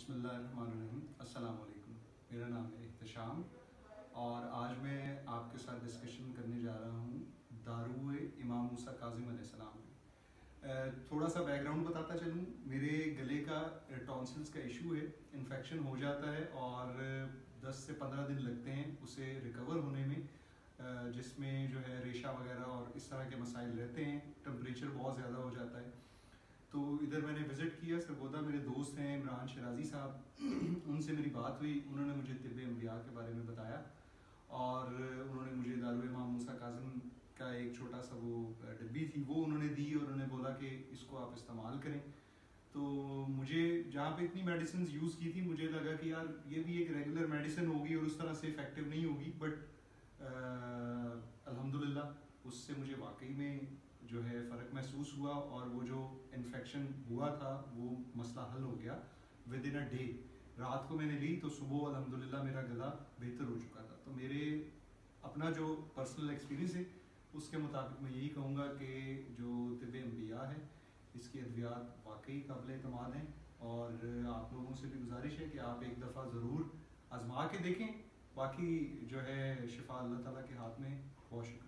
बिस्मिल्लाहिर्रहमानिर्रहीम। अस्सलाम वालेकुम। मेरा नाम है इहतिशाम और आज मैं आपके साथ डिस्कशन करने जा रहा हूँ दारुए इमाम मूसा काज़िम अलैहिस्सलाम पे। थोड़ा सा बैकग्राउंड बताता चलूँ। मेरे गले का टॉन्सिल्स का इशू है, इन्फेक्शन हो जाता है और 10 से 15 दिन लगते हैं उसे रिकवर होने में, जिसमें जो है रेशा वगैरह और इस तरह के मसाइल रहते हैं। टेम्परेचर बहुत ज़्यादा हो जाता है। तो इधर मैंने विज़िट किया सरगोदा। मेरे दोस्त हैं इमरान शराजी साहब, उनसे मेरी बात हुई। उन्होंने मुझे तिब्बे अम्बिया के बारे में बताया और उन्होंने मुझे दारुए इमाम मूसा काज़िम का एक छोटा सा वो डिब्बी थी वो उन्होंने दी और उन्होंने बोला कि इसको आप इस्तेमाल करें। तो मुझे जहाँ पे इतनी मेडिसिन यूज़ की थी मुझे लगा कि यार ये भी एक रेगुलर मेडिसिन होगी और उस तरह से इफ़ेक्टिव नहीं होगी, बट अल्हम्दुलिल्लाह उससे मुझे वाकई में जो है फ़र्क महसूस हुआ और वो जो इन्फेक्शन हुआ था वो मसला हल हो गया विद इन अ डे। रात को मैंने ली तो सुबह अल्हम्दुलिल्लाह मेरा गला बेहतर हो चुका था। तो मेरे अपना जो पर्सनल एक्सपीरियंस है उसके मुताबिक मैं यही कहूँगा कि जो तिब्बे अम्बिया है इसकी अद्वियात वाकई काबिल एतमाद हैं और आप लोगों से भी गुजारिश है कि आप एक दफ़ा ज़रूर आजमा के देखें। बाकी जो है शिफा अल्लाह ताला के हाथ में। बहुत शुक्रिया।